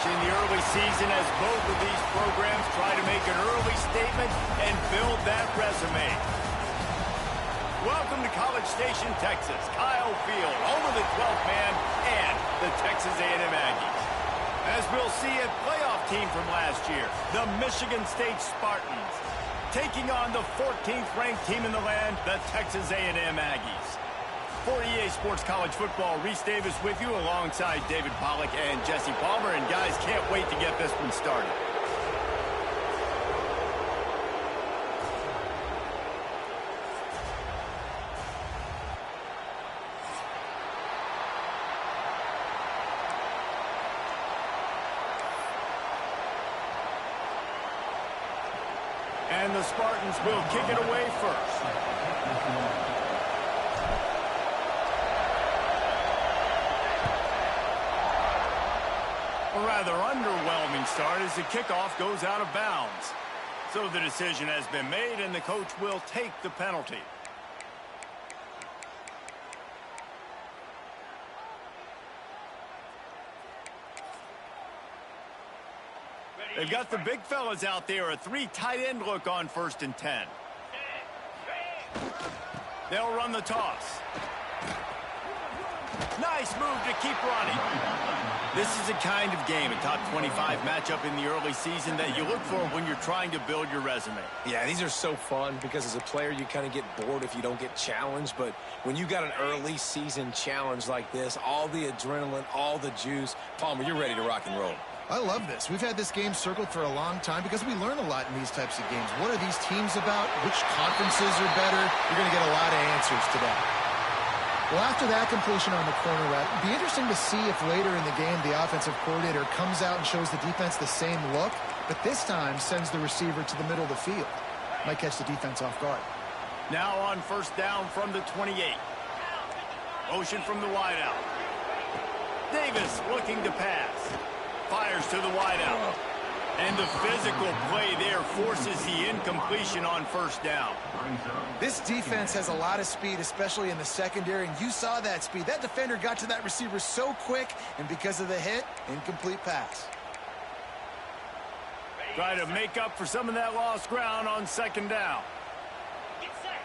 in the early season as both of these programs try to make an early statement and build that resume. Welcome to College Station, Texas. Kyle Field, home of the 12th man and the Texas A&M Aggies. As we'll see, a playoff team from last year, the Michigan State Spartans, taking on the 14th ranked team in the land, the Texas A&M Aggies. For EA Sports College Football, Reese Davis with you alongside David Pollack and Jesse Palmer. And guys, can't wait to get this one started. And the Spartans will kick it away first. A rather underwhelming start as the kickoff goes out of bounds. So the decision has been made and the coach will take the penalty. They've got the big fellas out there, a 3 tight end look on 1st and 10. They'll run the toss. Nice move to keep running. This is a kind of game, a top 25 matchup in the early season that you look for when you're trying to build your resume. Yeah, these are so fun because as a player you kind of get bored if you don't get challenged, but when you got an early season challenge like this, all the adrenaline, all the juice, Palmer, you're ready to rock and roll. I love this. We've had this game circled for a long time because we learn a lot in these types of games. What are these teams about? Which conferences are better? You're going to get a lot of answers today. Well, after that completion on the corner route, it'd be interesting to see if later in the game the offensive coordinator comes out and shows the defense the same look, but this time sends the receiver to the middle of the field. Might catch the defense off guard. Now on 1st down from the 28. Motion from the wideout. Davis looking to pass. Fires to the wideout. And the physical play there forces the incompletion on 1st down. This defense has a lot of speed, especially in the secondary, and you saw that speed. That defender got to that receiver so quick, and because of the hit, incomplete pass. Try to make up for some of that lost ground on 2nd down. Get set.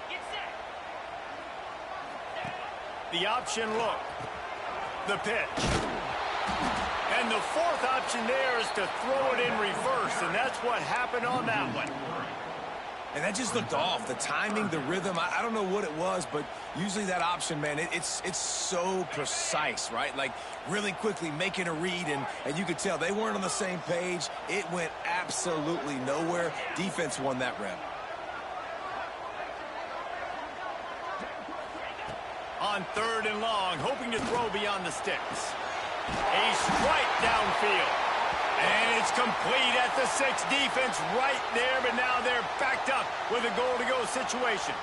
The option look. The pitch. And the 4th option there is to throw it in reverse, and that's what happened on that one. And that just looked off. The timing, the rhythm, I don't know what it was, but usually that option, man, it's so precise, right? Like really quickly making a read, and you could tell they weren't on the same page. It went absolutely nowhere. Defense won that rep. On 3rd and long, hoping to throw beyond the sticks. A strike downfield. And it's complete at the 6. Defense right there, but now they're backed up with a goal-to-go situation.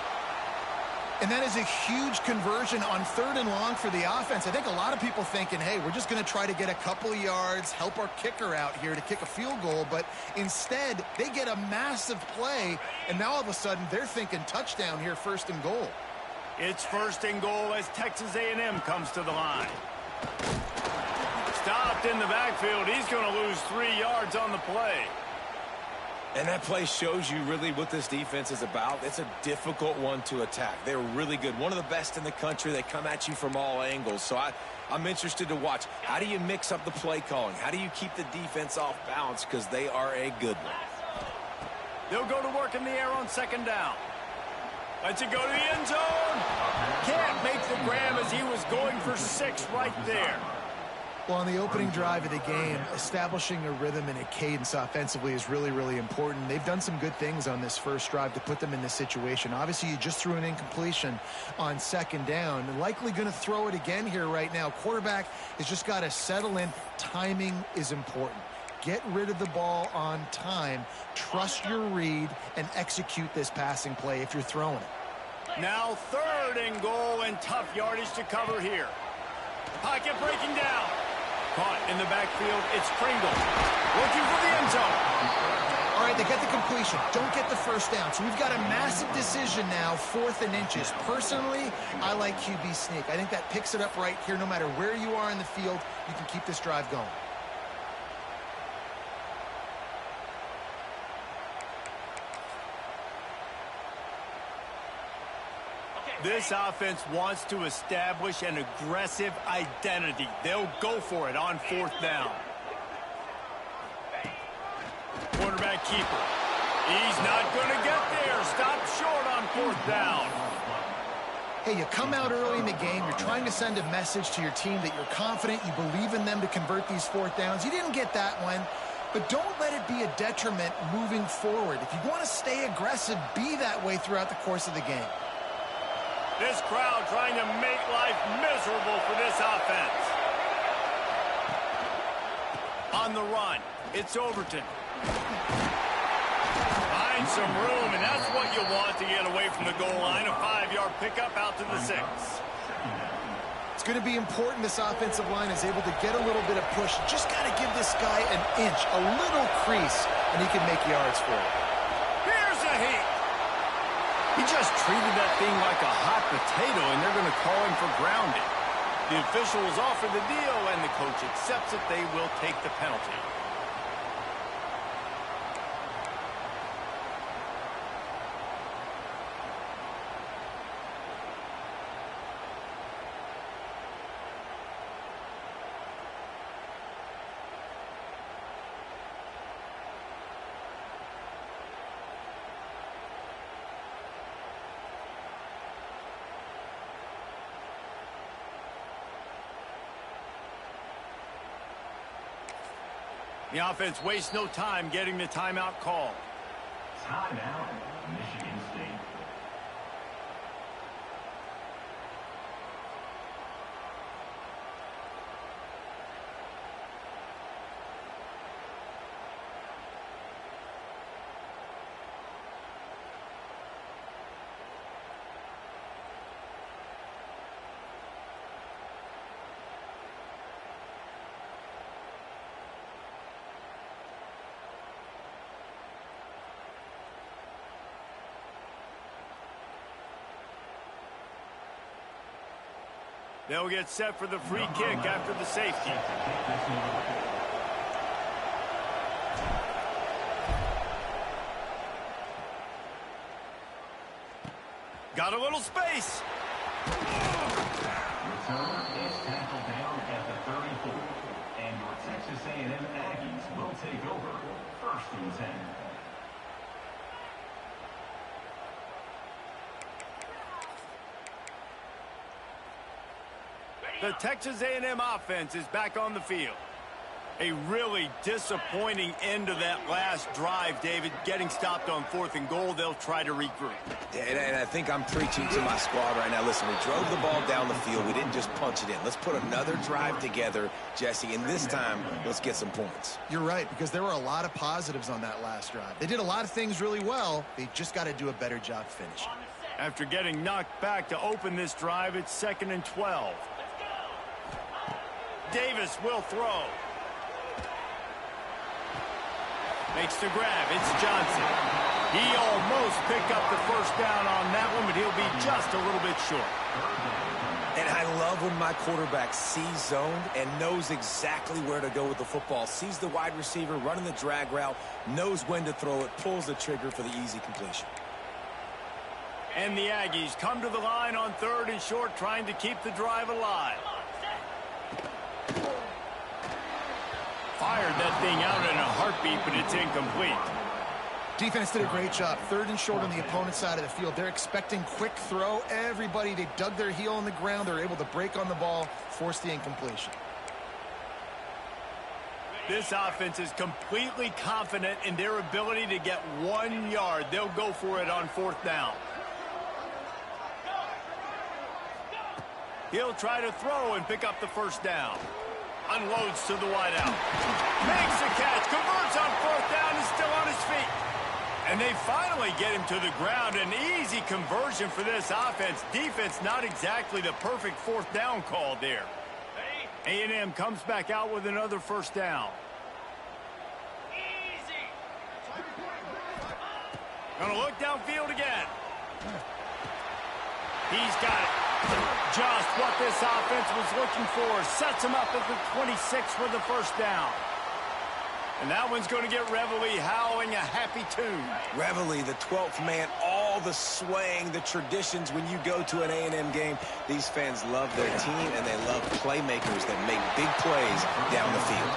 And that is a huge conversion on 3rd and long for the offense. I think a lot of people thinking, hey, we're just going to try to get a couple of yards, help our kicker out here to kick a field goal. But instead, they get a massive play, and now all of a sudden they're thinking touchdown here, 1st and goal. It's 1st and goal as Texas A&M comes to the line. Stopped in the backfield. He's going to lose 3 yards on the play. And that play shows you really what this defense is about. It's a difficult one to attack. They're really good. One of the best in the country. They come at you from all angles. So I'm interested to watch. How do you mix up the play calling? How do you keep the defense off balance? Because they are a good one. They'll go to work in the air on 2nd down. Lets it go to the end zone. Can't make the grab as he was going for 6 right there. Well, on the opening drive of the game, establishing a rhythm and a cadence offensively is really, really important. They've done some good things on this first drive to put them in this situation. Obviously, you just threw an incompletion on 2nd down. And likely going to throw it again here right now. Quarterback has just got to settle in. Timing is important. Get rid of the ball on time. Trust your read and execute this passing play if you're throwing it. Now 3rd and goal and tough yardage to cover here. Pocket breaking down. Caught in the backfield, it's Pringle. Looking for the end zone. All right, they get the completion. Don't get the 1st down. So we've got a massive decision now, 4th and inches. Personally, I like QB sneak. I think that picks it up right here. No matter where you are in the field, you can keep this drive going. This offense wants to establish an aggressive identity. They'll go for it on 4th down. Quarterback keeper. He's not going to get there. Stop short on 4th down. Hey, you come out early in the game, you're trying to send a message to your team that you're confident, you believe in them to convert these 4th downs. You didn't get that one, but don't let it be a detriment moving forward. If you want to stay aggressive, be that way throughout the course of the game. This crowd trying to make life miserable for this offense. On the run, it's Overton. Find some room, and that's what you want to get away from the goal line. A 5-yard pickup out to the 6. It's going to be important this offensive line is able to get a little bit of push. Just got to give this guy an inch, a little crease, and he can make yards for it. Here's a hit. He just treated that thing like a hot potato, and they're going to call him for grounding. The officials offer the deal, and the coach accepts it. They will take the penalty. The offense wastes no time getting the timeout call. Timeout, Michigan State. They'll get set for the free kick after the safety. Got a little space. Return is tackled down at the 34. And your Texas A&M Aggies will take over 1st and 10. The Texas A&M offense is back on the field. A really disappointing end to that last drive, David. Getting stopped on 4th and goal, they'll try to regroup. And I think I'm preaching to my squad right now. Listen, we drove the ball down the field. We didn't just punch it in. Let's put another drive together, Jesse, and this time, let's get some points. You're right, because there were a lot of positives on that last drive. They did a lot of things really well. They just got to do a better job finishing. After getting knocked back to open this drive, it's 2nd and 12. Davis will throw. Makes the grab. It's Johnson. He almost picked up the 1st down on that one, but he'll be just a little bit short. And I love when my quarterback sees zone and knows exactly where to go with the football. Sees the wide receiver running the drag route, knows when to throw it, pulls the trigger for the easy completion. And the Aggies come to the line on 3rd and short, trying to keep the drive alive. Fired that thing out in a heartbeat, but it's incomplete. Defense did a great job. 3rd and short on the opponent's side of the field. They're expecting quick throw. Everybody, they dug their heel on the ground. They're able to break on the ball, force the incompletion. This offense is completely confident in their ability to get 1 yard. They'll go for it on 4th down. He'll try to throw and pick up the 1st down. Unloads to the wideout. Makes the catch. Converts on 4th down. Is still on his feet. And they finally get him to the ground. An easy conversion for this offense. Defense not exactly the perfect 4th down call there. A&M comes back out with another 1st down. Easy. Gonna look downfield again. He's got it. Just what this offense was looking for. Sets him up at the 26 for the 1st down. And that one's going to get Reveille howling a happy tune. Reveille, the 12th man, all all the swaying, the traditions when you go to an A&M game. These fans love their team, and they love playmakers that make big plays down the field.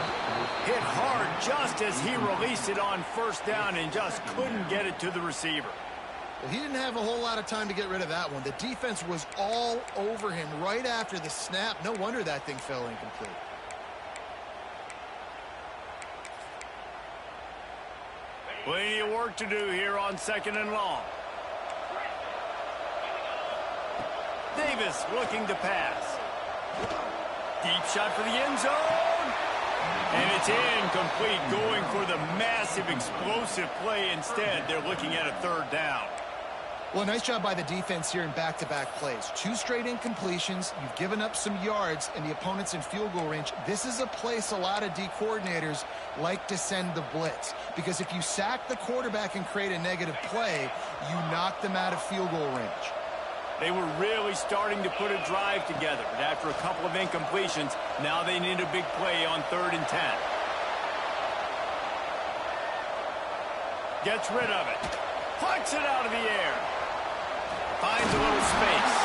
Hit hard just as he released it on first down and just couldn't get it to the receiver. Well, he didn't have a whole lot of time to get rid of that one. The defense was all over him right after the snap. No wonder that thing fell incomplete. Plenty of work to do here on 2nd and long. Davis looking to pass. Deep shot for the end zone. And it's incomplete, going for the massive explosive play instead. They're looking at a 3rd down. Well, nice job by the defense here in back-to-back plays. 2 straight incompletions. You've given up some yards, and the opponent's in field goal range. This is a place a lot of D coordinators like to send the blitz, because if you sack the quarterback and create a negative play, you knock them out of field goal range. They were really starting to put a drive together, but after a couple of incompletions, now they need a big play on 3rd and 10. Gets rid of it. Plucks it out of the air. Finds a little space.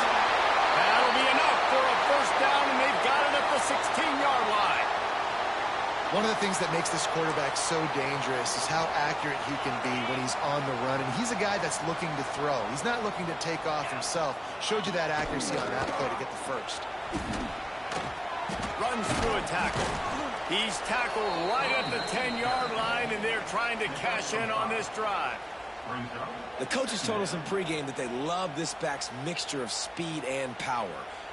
That'll be enough for a 1st down, and they've got it at the 16-yard line. One of the things that makes this quarterback so dangerous is how accurate he can be when he's on the run. And he's a guy that's looking to throw. He's not looking to take off himself. Showed you that accuracy on that play to get the first. Runs through a tackle. He's tackled right at the 10-yard line, and they're trying to cash in on this drive. The coaches told us in pregame that they love this back's mixture of speed and power.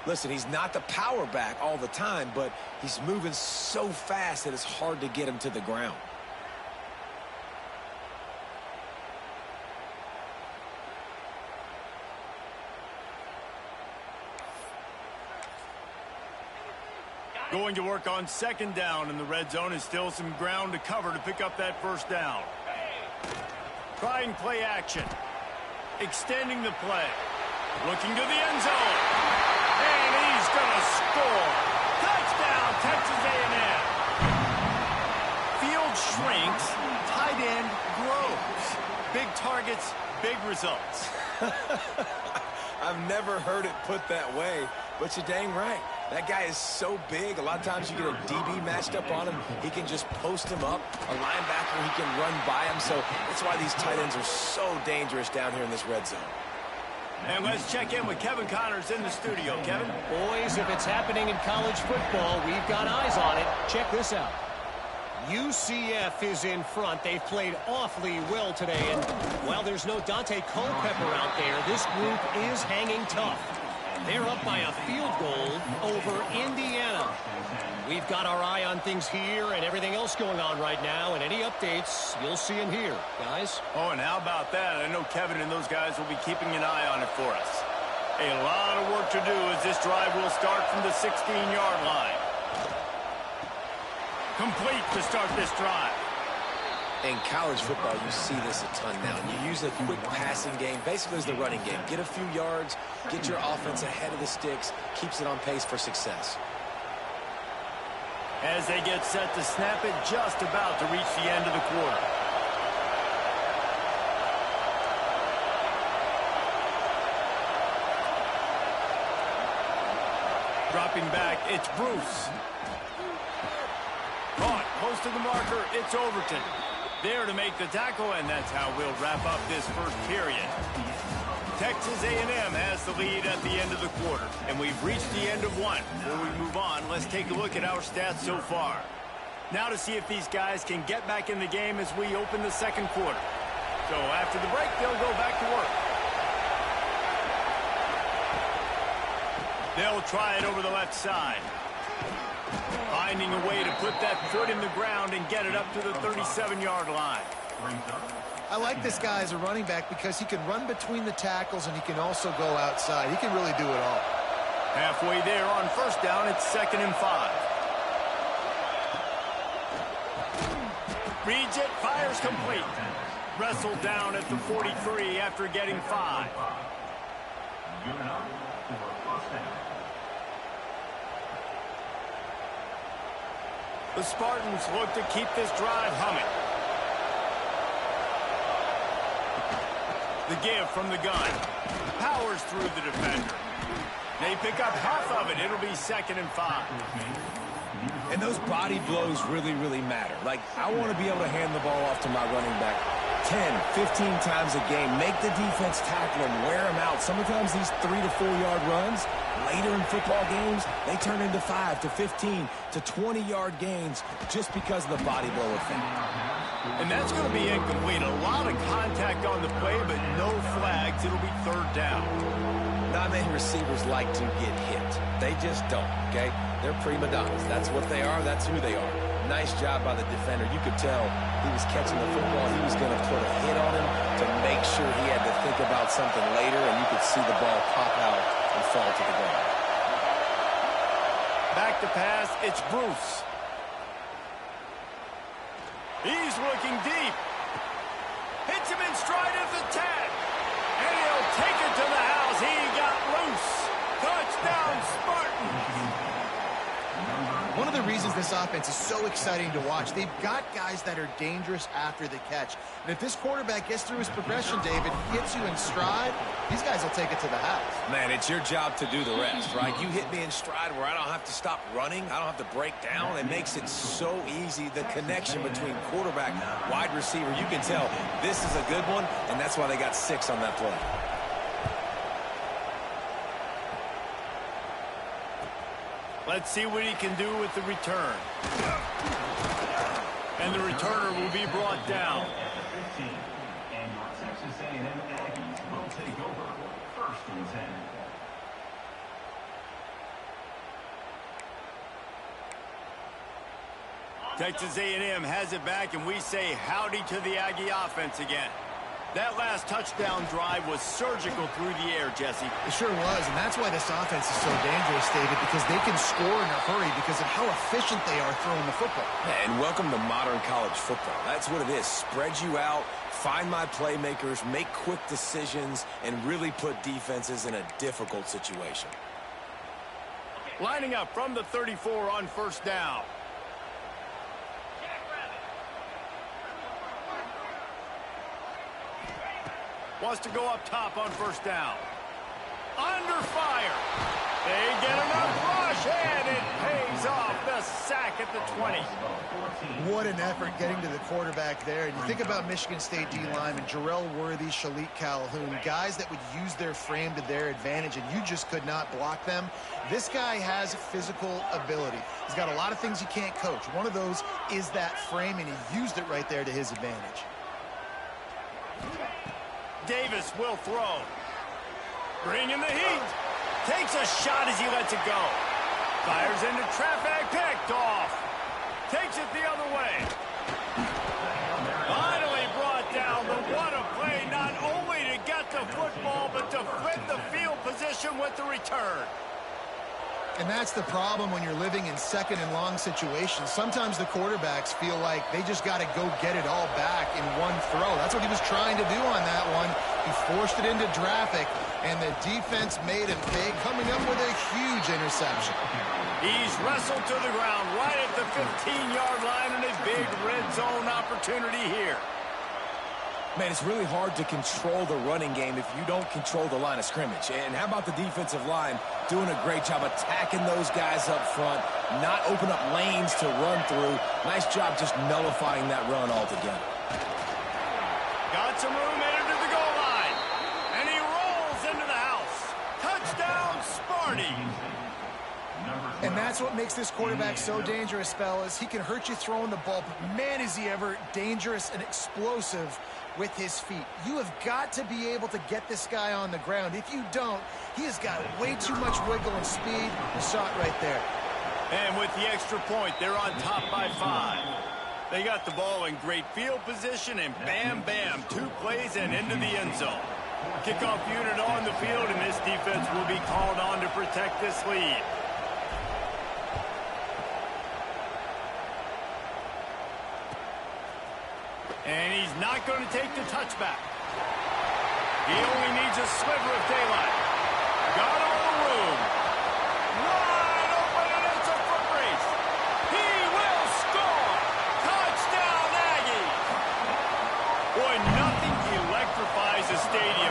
Listen, he's not the power back all the time, but he's moving so fast that it's hard to get him to the ground. Going to work on 2nd down, and the red zone is still some ground to cover to pick up that 1st down. Trying play action. Extending the play. Looking to the end zone. And he's going to score. Touchdown, Texas A&M. Field shrinks. Tight end grows. Big targets, big results. I've never heard it put that way, but you're dang right. That guy is so big. A lot of times you get a DB matched up on him. He can just post him up. A linebacker, he can run by him. So that's why these tight ends are so dangerous down here in this red zone. And let's check in with Kevin Connors in the studio. Kevin? Boys, if it's happening in college football, we've got eyes on it. Check this out. UCF is in front. They've played awfully well today. And while there's no Dante Culpepper out there, this group is hanging tough. They're up by a field goal over Indiana. We've got our eye on things here and everything else going on right now, and any updates, you'll see them here, guys. Oh, and how about that? I know Kevin and those guys will be keeping an eye on it for us. A lot of work to do as this drive will start from the 16-yard line. Complete to start this drive. In college football, you see this a ton now. You use a quick passing game, basically as the running game. Get a few yards, get your offense ahead of the sticks, keeps it on pace for success. As they get set to snap it, just about to reach the end of the quarter. Dropping back, it's Bruce. Caught, close to the marker, it's Overton. There to make the tackle, and that's how we'll wrap up this first period. Texas A&M has the lead at the end of the quarter, and we've reached the end of one. Before we move on, let's take a look at our stats so far. Now to see if these guys can get back in the game as we open the second quarter. So after the break, they'll go back to work. They'll try it over the left side. Finding a way to put that foot in the ground and get it up to the 37-yard line. I like this guy as a running back because he can run between the tackles and he can also go outside. He can really do it all. Halfway there on first down, it's 2nd and 5. Reads it, fires complete. Wrestled down at the 43 after getting 5. Good enough for a 1st down. The Spartans look to keep this drive humming. The give from the gun. Powers through the defender. They pick up half of it. It'll be 2nd and 5. And those body blows really, really matter. Like, I want to be able to hand the ball off to my running back 10, 15 times a game. Make the defense tackle him, wear him out. Sometimes these 3 to 4 yard runs, later in football games, they turn into 5 to 15 to 20 yard gains just because of the body blow effect. And that's going to be incomplete. A lot of contact on the play, but no flags. It'll be 3rd down. Not many receivers like to get hit. They just don't, okay? They're prima donnas. That's what they are. That's who they are. Nice job by the defender. You could tell he was catching the football. He was going to put a hit on him to make sure he had to think about something later, and you could see the ball pop out and fall to the ground. Back to pass. It's Bruce. He's looking deep. Hits him in stride at the 10. And he'll take it to the house. He got loose. Touchdown, Spartans. One of the reasons this offense is so exciting to watch, they've got guys that are dangerous after the catch. And if this quarterback gets through his progression, David, hits you in stride, these guys will take it to the house. Man, it's your job to do the rest, right? You hit me in stride where I don't have to stop running. I don't have to break down. It makes it so easy, the connection between quarterback, wide receiver. You can tell this is a good one, and that's why they got 6 on that play. Let's see what he can do with the return. And the returner will be brought down. At the 15. And your Texas A&M Aggies will take over 1st and 10. Texas A&M has it back, and we say howdy to the Aggie offense again. That last touchdown drive was surgical through the air, Jesse. It sure was, and that's why this offense is so dangerous, David, because they can score in a hurry because of how efficient they are throwing the football. And welcome to modern college football. That's what it is. Spread you out, find my playmakers, make quick decisions, and really put defenses in a difficult situation. Lining up from the 34 on 1st down. Wants to go up top on 1st down. Under fire. They get enough rush, and it pays off. The sack at the 20. What an effort getting to the quarterback there. And you think about Michigan State D-linemen, Jarrell Worthy, Shalik Calhoun, guys that would use their frame to their advantage, and you just could not block them. This guy has physical ability. He's got a lot of things you can't coach. One of those is that frame, and he used it right there to his advantage. Davis will throw. Bringing the heat. Takes a shot as he lets it go. Fires into traffic. Picked off. Takes it the other way. Finally brought down. But what a play, not only to get the football, but to flip the field position with the return. And that's the problem when you're living in 2nd and long situations. Sometimes the quarterbacks feel like they just got to go get it all back in one throw. That's what he was trying to do on that one. He forced it into traffic, and the defense made him pay, coming up with a huge interception. He's wrestled to the ground right at the 15-yard line, and a big red zone opportunity here. Man, it's really hard to control the running game if you don't control the line of scrimmage. And how about the defensive line doing a great job attacking those guys up front, not open up lanes to run through. Nice job just nullifying that run altogether. Got some room headed to the goal line. And he rolls into the house. Touchdown, Sparty. And that's what makes this quarterback so dangerous, fellas. He can hurt you throwing the ball, but man, is he ever dangerous and explosive with his feet. You have got to be able to get this guy on the ground. If you don't, he has got way too much wiggle and speed. The shot right there. And with the extra point, they're on top by 5. They got the ball in great field position, and bam, bam, 2 plays and into the end zone. Kickoff unit on the field, and this defense will be called on to protect this lead. And he's not going to take the touchback. He only needs a sliver of daylight. Got all the room. Wide open, and it's a foot race. He will score. Touchdown, Aggie. Boy, nothing electrifies a stadium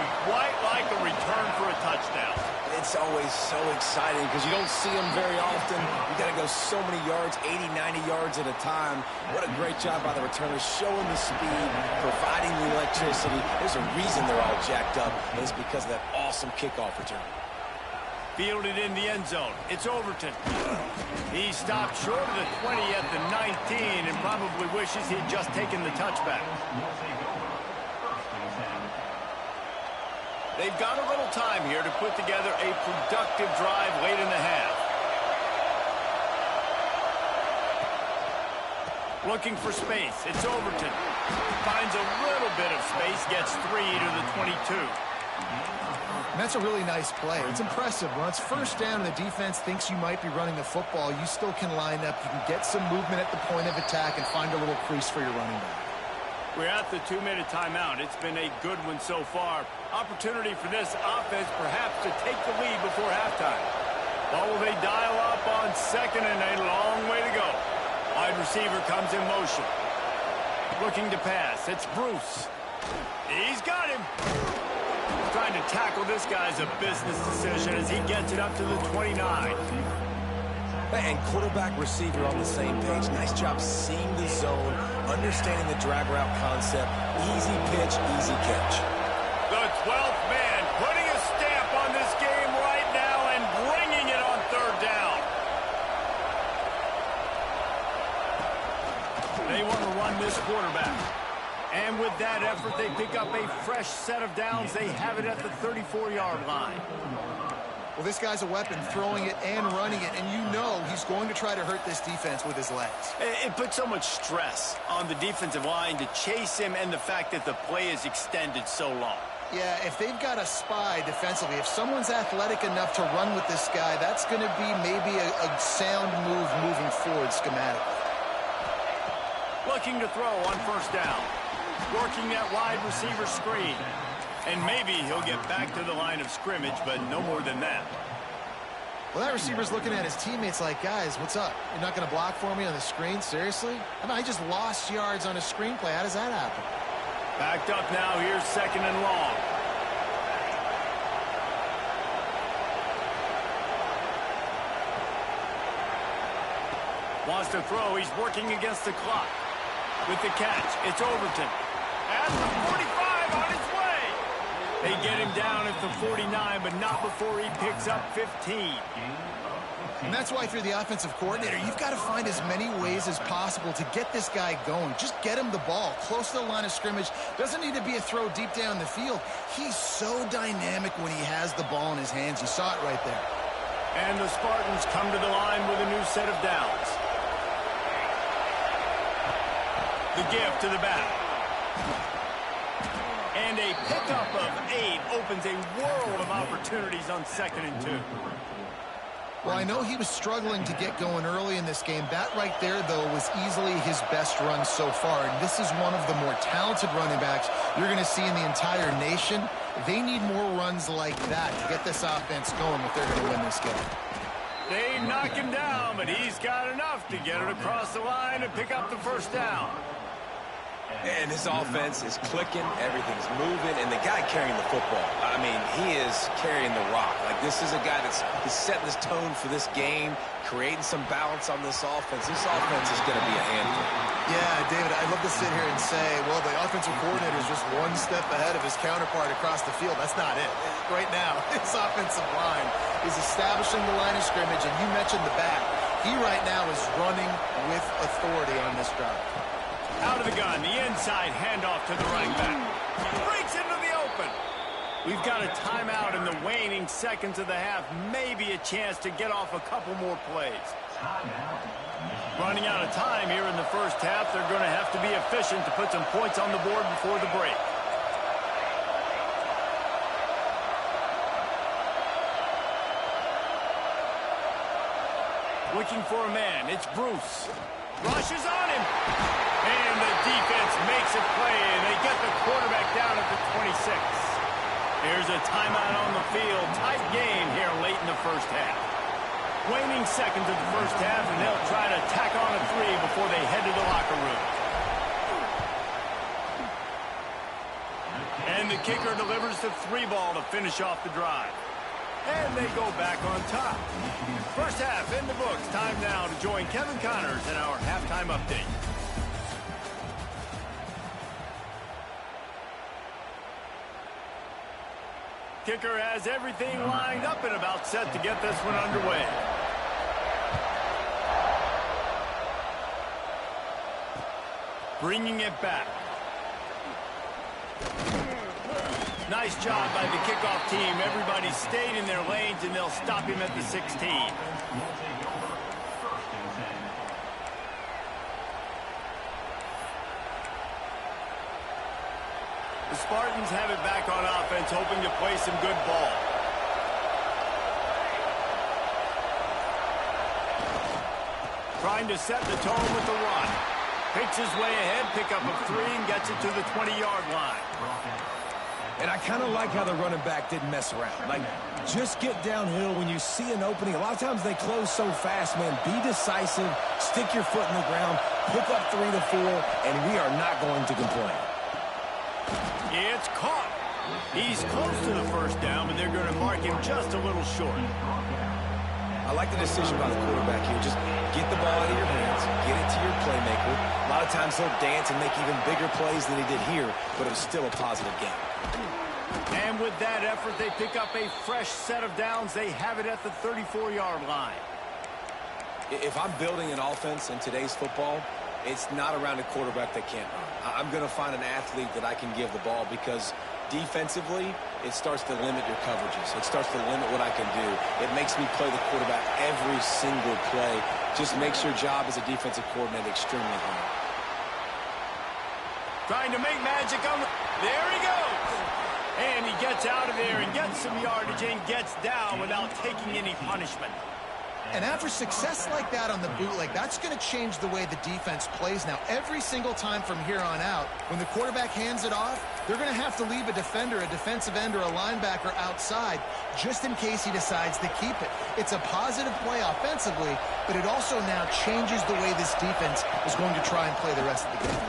always so exciting because you don't see them very often. You got to go so many yards, 80, 90 yards at a time. What a great job by the returners, showing the speed, providing the electricity. There's a reason they're all jacked up, and it's because of that awesome kickoff return. Fielded in the end zone. It's Overton. He stopped short of the 20 at the 19 and probably wishes he'd just taken the touchback. They've got a little time here to put together a productive drive late in the half. Looking for space. It's Overton. Finds a little bit of space, gets 3 to the 22. And that's a really nice play. It's impressive. When it's first down and the defense thinks you might be running the football, you still can line up. You can get some movement at the point of attack and find a little crease for your running back. We're at the 2-minute timeout. It's been a good one so far. Opportunity for this offense perhaps to take the lead before halftime. What will they dial up on second and a long way to go? Wide receiver comes in motion. Looking to pass. It's Bruce. He's got him. Trying to tackle this guy's a business decision as he gets it up to the 29. And quarterback receiver on the same page. Nice job seeing the zone, understanding the drag route concept. Easy pitch, easy catch. The 12th man putting a stamp on this game right now and bringing it on third down. They want to run this quarterback. And with that effort, they pick up a fresh set of downs. They have it at the 34-yard line. Well, this guy's a weapon, throwing it and running it, and you know he's going to try to hurt this defense with his legs. It puts so much stress on the defensive line to chase him and the fact that the play is extended so long. Yeah, if they've got a spy defensively, if someone's athletic enough to run with this guy, that's going to be maybe a sound move moving forward schematically. Looking to throw on first down. Working that wide receiver screen. And maybe he'll get back to the line of scrimmage, but no more than that. Well, that receiver's looking at his teammates like, guys, what's up? You're not going to block for me on the screen? Seriously? I mean, I just lost yards on a screenplay. How does that happen? Backed up now. Here's second and long. Wants to throw. He's working against the clock. With the catch, it's Overton. At the 45 on his way. They get him down at the 49, but not before he picks up 15. And that's why if you're the offensive coordinator, you've got to find as many ways as possible to get this guy going. Just get him the ball close to the line of scrimmage. Doesn't need to be a throw deep down the field. He's so dynamic when he has the ball in his hands. You saw it right there. And the Spartans come to the line with a new set of downs. The give to the back. And a pickup of 8 opens a world of opportunities on second and 2. Well, I know he was struggling to get going early in this game. That right there, though, was easily his best run so far. And this is one of the more talented running backs you're going to see in the entire nation. They need more runs like that to get this offense going if they're going to win this game. They knock him down, but he's got enough to get it across the line and pick up the first down. And his offense is clicking, everything's moving, and the guy carrying the football, I mean, he is carrying the rock. Like, this is a guy that's setting this tone for this game, creating some balance on this offense. This offense is going to be a handful. Yeah, David, I'd love to sit here and say, well, the offensive coordinator is just one step ahead of his counterpart across the field. That's not it. Right now, his offensive line is establishing the line of scrimmage, and you mentioned the back. He right now is running with authority on this drive. Out of the gun, the inside handoff to the right back. Breaks into the open. We've got a timeout in the waning seconds of the half. Maybe a chance to get off a couple more plays. Running out of time here in the first half. They're going to have to be efficient to put some points on the board before the break. Looking for a man. It's Bruce. Rushes on him. And the defense makes a play, and they get the quarterback down at the 26. Here's a timeout on the field. Tight game here late in the first half. Waning seconds of the first half, and they'll try to tack on a 3 before they head to the locker room. And the kicker delivers the 3 ball to finish off the drive. and they go back on top. First half in the books. Time now to join Kevin Connors in our halftime update. Kicker has everything lined up and about set to get this one underway. Bringing it back. Nice job by the kickoff team. Everybody stayed in their lanes, and they'll stop him at the 16. The Spartans have it back on offense, hoping to play some good ball. Trying to set the tone with the run. Picks his way ahead, pick up of 3, and gets it to the 20-yard line. And I kind of like how the running back didn't mess around. Like, just get downhill when you see an opening. A lot of times they close so fast, man. Be decisive, stick your foot in the ground, pick up 3 to 4, and we are not going to complain. It's caught. He's close to the first down, but they're going to mark him just a little short. I like the decision by the quarterback here. Just get the ball out of your hands, get it to your playmaker. A lot of times he'll dance and make even bigger plays than he did here, but it was still a positive game. And with that effort, they pick up a fresh set of downs. They have it at the 34-yard line. If I'm building an offense in today's football, it's not around a quarterback that can't run. I'm going to find an athlete that I can give the ball because defensively, it starts to limit your coverages. It starts to limit what I can do. It makes me play the quarterback every single play. Just makes your job as a defensive coordinator extremely hard. Trying to make magic on the... There he goes! And he gets out of there and gets some yardage and gets down without taking any punishment. And after success like that on the bootleg, that's going to change the way the defense plays now. Every single time from here on out, when the quarterback hands it off, they're going to have to leave a defender, a defensive end, or a linebacker outside just in case he decides to keep it. It's a positive play offensively, but it also now changes the way this defense is going to try and play the rest of the game.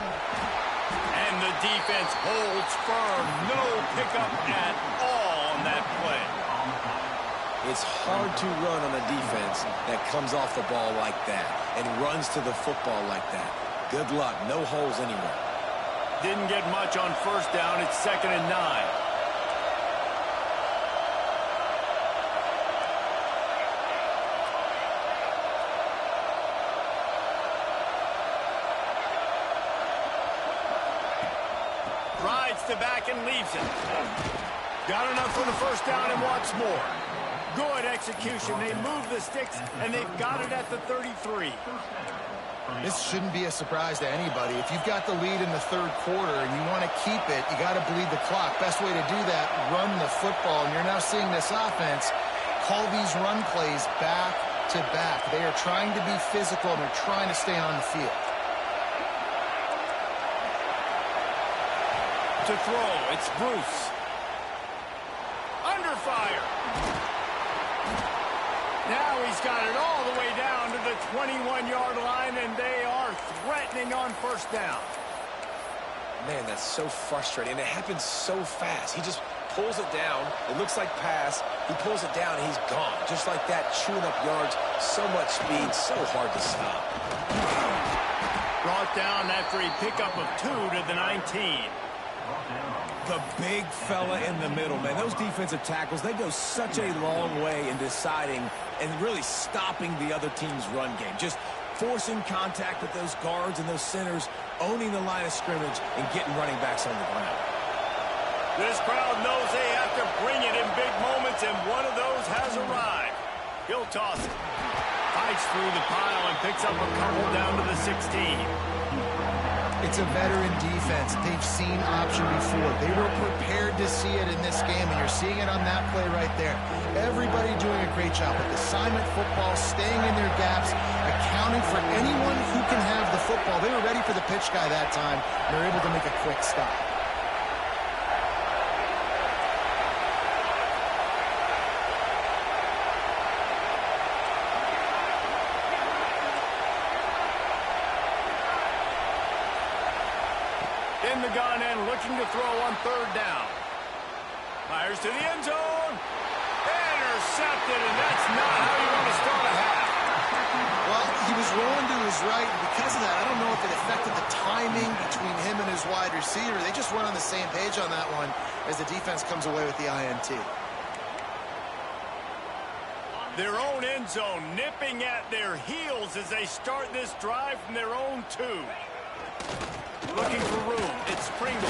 And the defense holds firm. No pickup at all on that play. It's hard to run on a defense that comes off the ball like that and runs to the football like that. Good luck. No holes anywhere. Didn't get much on first down. It's 2nd and 9. Rides the back and leaves it. Got enough for the first down and wants more. Good execution. They move the sticks, and they've got it at the 33. This shouldn't be a surprise to anybody. If you've got the lead in the third quarter and you want to keep it, you got to bleed the clock. Best way to do that, run the football. And you're now seeing this offense call these run plays back to back. They are trying to be physical, and they're trying to stay on the field. To throw, it's Bruce. Under fire. Now he's got it all the way down to the 21-yard line, and they are threatening on first down. Man, that's so frustrating. And it happens so fast. He just pulls it down. It looks like pass. He pulls it down, and he's gone. Just like that, chewing up yards. So much speed, so hard to stop. Brought down after a pickup of 2 to the 19. The big fella in the middle, man. Those defensive tackles, they go such a long way in deciding and really stopping the other team's run game. Just forcing contact with those guards and those centers, owning the line of scrimmage, and getting running backs on the ground. This crowd knows they have to bring it in big moments, and one of those has arrived. He'll toss it. Fights through the pile and picks up a couple down to the 16. It's a veteran defense. They've seen option before. They were prepared to see it in this game, and you're seeing it on that play right there. Everybody doing a great job with assignment football, staying in their gaps, accounting for anyone who can have the football. They were ready for the pitch guy that time. They're able to make a quick stop. In the gun and looking to throw on third down. Fires to the end zone. intercepted, and that's not how you want to start a half. Well, he was rolling to his right, and because of that, I don't know if it affected the timing between him and his wide receiver. They just weren't on the same page on that one as the defense comes away with the INT. Their own end zone nipping at their heels as they start this drive from their own 2. Looking for room. It's Pringle.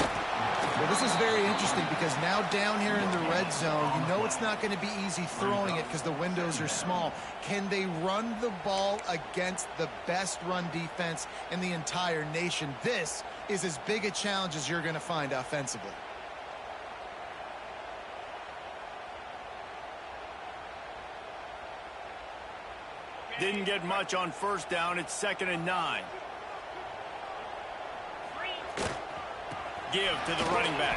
Well, this is very interesting because now down here in the red zone, you know it's not going to be easy throwing it because the windows are small. Can they run the ball against the best run defense in the entire nation? This is as big a challenge as you're going to find offensively. Didn't get much on first down. It's 2nd and 9. Give to the running back.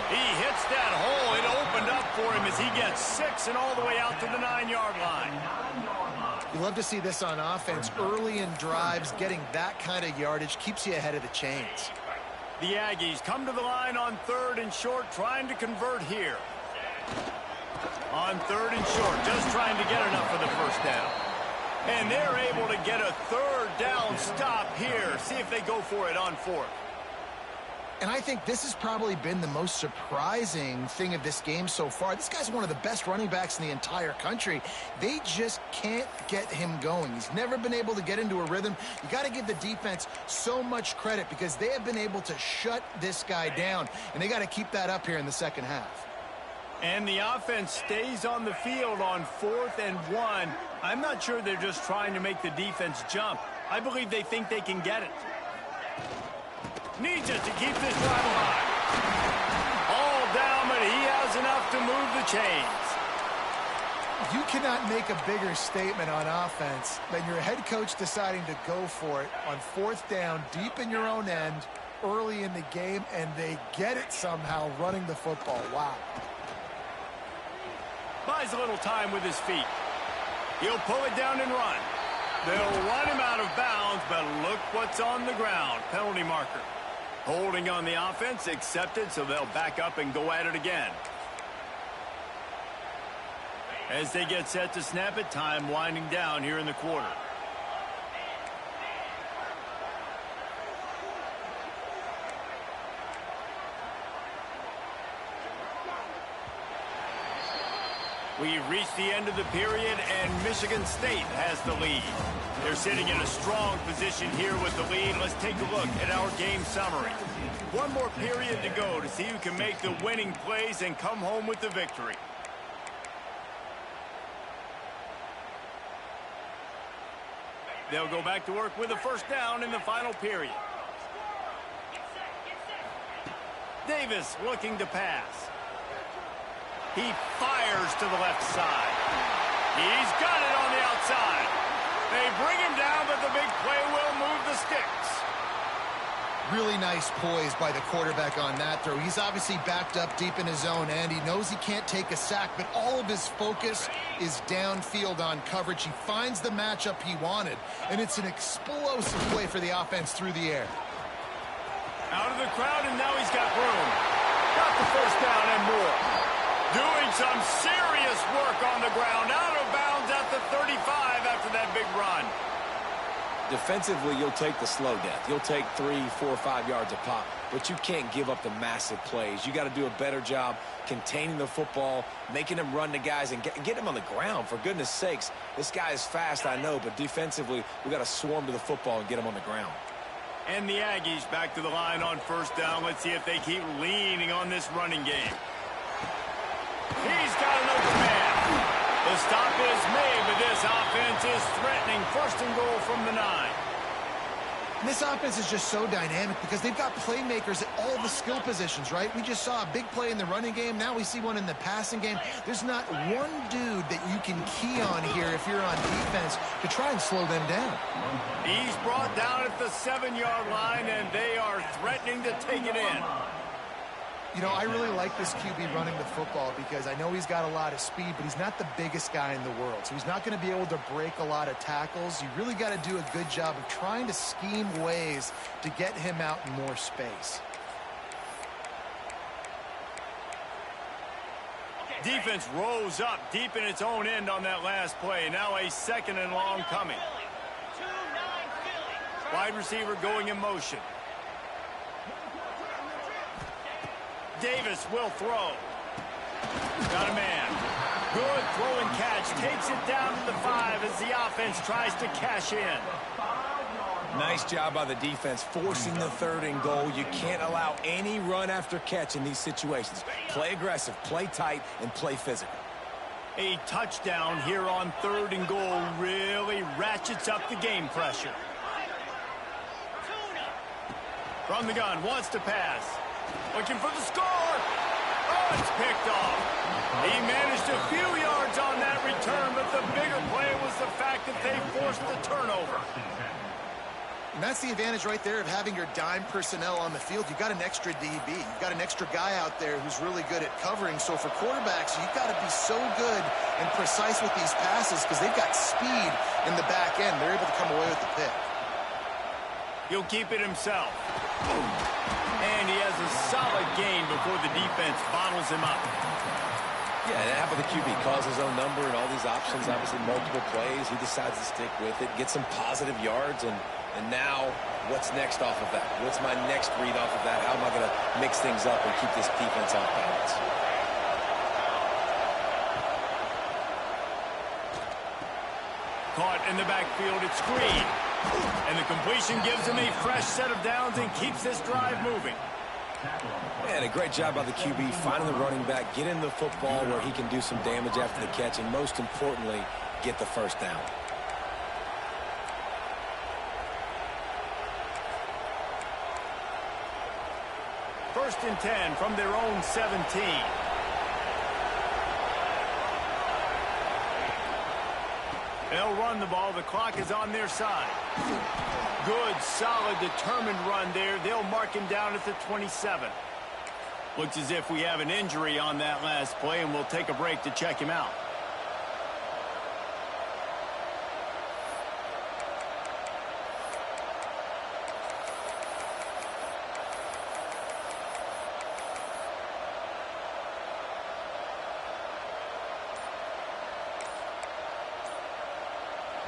He hits that hole. It opened up for him as he gets 6 and all the way out to the 9-yard line. You love to see this on offense. Early in drives, getting that kind of yardage keeps you ahead of the chains. The Aggies come to the line on 3rd and short, trying to convert here. On 3rd and short, just trying to get enough for the first down. And they're able to get a 3rd down stop here. See if they go for it on 4th. And I think this has probably been the most surprising thing of this game so far. This guy's one of the best running backs in the entire country. They just can't get him going. He's never been able to get into a rhythm. You got to give the defense so much credit because they have been able to shut this guy down, and they got to keep that up here in the second half. And the offense stays on the field on 4th and 1. I'm not sure they're just trying to make the defense jump. I believe they think they can get it. Needs it to keep this drive alive. All down, but he has enough to move the chains. You cannot make a bigger statement on offense than your head coach deciding to go for it on 4th down, deep in your own end, early in the game, and they get it somehow running the football. Wow. Buys a little time with his feet. He'll pull it down and run. They'll run him out of bounds, but look what's on the ground. Penalty marker. Holding on the offense, accepted, so they'll back up and go at it again. As they get set to snap it, time winding down here in the quarter. We've reached the end of the period, and Michigan State has the lead. They're sitting in a strong position here with the lead. Let's take a look at our game summary. One more period to go to see who can make the winning plays and come home with the victory. They'll go back to work with a first down in the final period. Davis looking to pass. He fires to the left side. He's got it on the outside. They bring him down, but the big play will move the sticks. Really nice poise by the quarterback on that throw. He's obviously backed up deep in his own end. He knows he can't take a sack, but all of his focus is downfield on coverage. He finds the matchup he wanted, and it's an explosive play for the offense through the air. Out of the crowd, and now he's got room. Got the first down and more. Doing some serious work on the ground. Out of bounds at the 35 after that big run. Defensively, you'll take the slow death. You'll take 3, 4, 5 yards a pop, but you can't give up the massive plays. You got to do a better job containing the football, making them run the guys, and get them on the ground. For goodness sakes, this guy is fast, I know, but defensively, we got to swarm to the football and get him on the ground. And the Aggies back to the line on first down. Let's see if they keep leaning on this running game. He's got an open man. The stop is made, but this offense is threatening. First and goal from the 9. And this offense is just so dynamic because they've got playmakers at all the skill positions, right? We just saw a big play in the running game. Now we see one in the passing game. There's not one dude that you can key on here if you're on defense to try and slow them down. He's brought down at the 7-yard line, and they are threatening to take it in. You know, I really like this QB running the football because I know he's got a lot of speed, but he's not the biggest guy in the world. So he's not going to be able to break a lot of tackles. You really got to do a good job of trying to scheme ways to get him out in more space. Defense rose up deep in its own end on that last play. Now a 2nd and long coming. Wide receiver going in motion. Davis will throw. Got a man. Good throw and catch. Takes it down to the 5 as the offense tries to cash in. Nice job by the defense forcing the 3rd and goal. You can't allow any run after catch in these situations. Play aggressive, play tight, and play physical. A touchdown here on 3rd and goal really ratchets up the game pressure. From the gun, wants to pass. Looking for the score. Oh, it's picked off. He managed a few yards on that return, but the bigger play was the fact that they forced the turnover. And that's the advantage right there of having your dime personnel on the field. You've got an extra DB. You've got an extra guy out there who's really good at covering. So for quarterbacks, you've got to be so good and precise with these passes because they've got speed in the back end. They're able to come away with the pick. He'll keep it himself. And he has a solid gain before the defense bottles him up. Yeah, and how about the QB? Calls his own number and all these options, obviously multiple plays. He decides to stick with it, get some positive yards, and now what's next off of that? What's my next read off of that? How am I going to mix things up and keep this defense off balance? Caught in the backfield, it's Green. And the completion gives him a fresh set of downs and keeps this drive moving. And a great job by the QB finding the running back, getting the football where he can do some damage after the catch, and most importantly, get the 1st down. First and 10 from their own 17. They'll run the ball. The clock is on their side. Good, solid, determined run there. They'll mark him down at the 27. Looks as if we have an injury on that last play, and we'll take a break to check him out.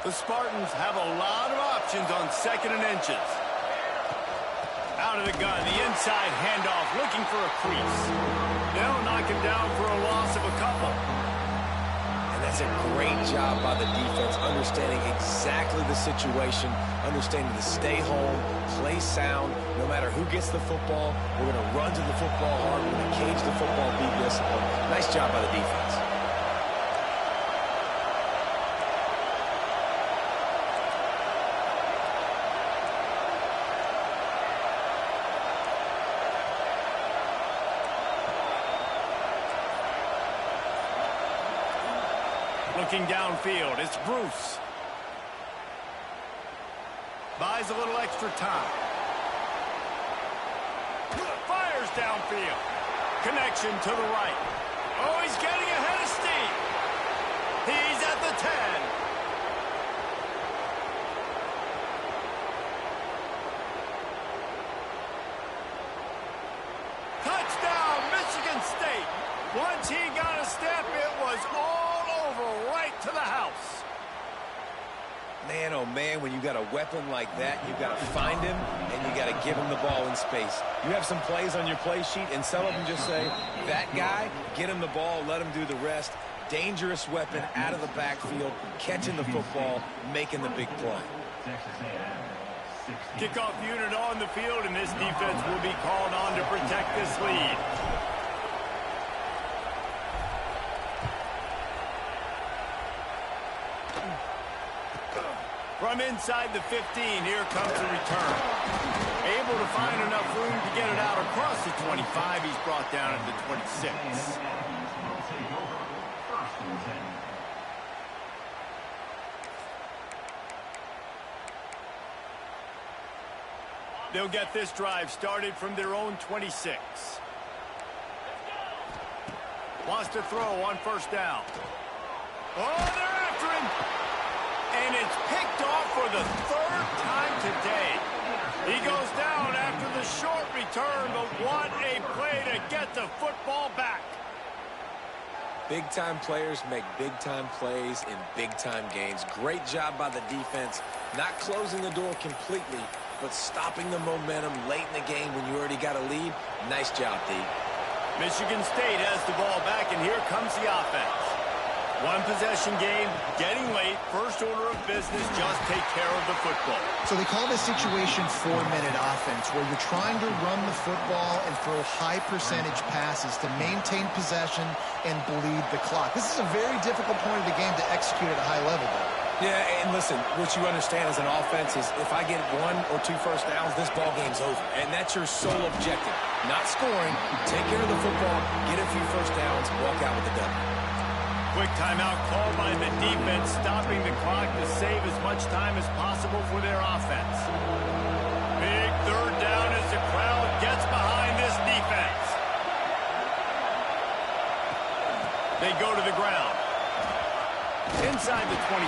The Spartans have a lot of options on 2nd and inches. Out of the gun, the inside handoff, looking for a crease. They'll knock him down for a loss of a couple. And that's a great job by the defense, understanding exactly the situation, understanding to stay home, play sound. No matter who gets the football, we're going to run to the football hard. We're going to cage the football, be disciplined. Nice job by the defense. Looking downfield, it's Bruce. Buys a little extra time. Fires downfield. Connection to the right. Oh, he's getting ahead of steam. He's at the 10. Touchdown, Michigan State. Once he got a step, it was all over, right to the house. Man, oh man, when you got a weapon like that, you got to find him and you got to give him the ball in space. You have some plays on your play sheet, and some of them just say, that guy, get him the ball, let him do the rest. Dangerous weapon out of the backfield, catching the football, making the big play. Kickoff unit on the field, and this defense will be called on to protect this lead. From inside the 15, here comes the return. Able to find enough room to get it out across the 25. He's brought down at the 26. They'll get this drive started from their own 26. Wants to throw on 1st down. Oh, they're after him. And it's picked off for the 3rd time today. He goes down after the short return, but what a play to get the football back. Big-time players make big-time plays in big-time games. Great job by the defense, not closing the door completely, but stopping the momentum late in the game when you already got a lead. Nice job, D. Michigan State has the ball back, and here comes the offense. One possession game, getting late. First order of business, just take care of the football. So they call this situation 4-minute offense, where you're trying to run the football and throw high percentage passes to maintain possession and bleed the clock. This is a very difficult point of the game to execute at a high level, though. Yeah, and listen, what you understand as an offense is if I get 1 or 2 first downs, this ball game's over. And that's your sole objective. Not scoring, take care of the football, get a few first downs, walk out with the W. Quick timeout called by the defense, stopping the clock to save as much time as possible for their offense. Big third down as the crowd gets behind this defense. They go to the ground. Inside the 25.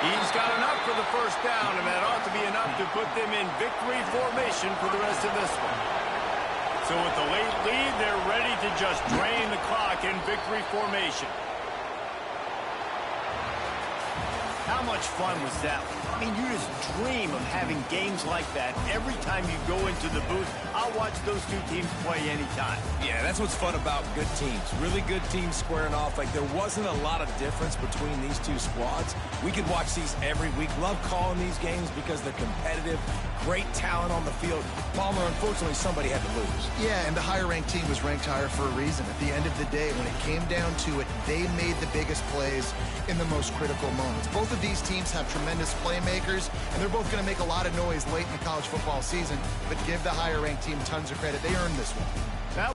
He's got enough for the first down, and that ought to be enough to put them in victory formation for the rest of this one. So with the late lead, they're ready to just drain the clock in victory formation. How much fun was that? I mean, you just dream of having games like that every time you go into the booth. I'll watch those two teams play anytime. Yeah, that's what's fun about good teams. Really good teams squaring off. Like, there wasn't a lot of difference between these two squads. We could watch these every week. Love calling these games because they're competitive. Great talent on the field. Palmer, unfortunately, somebody had to lose. Yeah, and the higher-ranked team was ranked higher for a reason. At the end of the day, when it came down to it, they made the biggest plays in the most critical moments. Both of these teams have tremendous playmakers, and they're both going to make a lot of noise late in the college football season, but give the higher-ranked team tons of credit. They earned this one. Now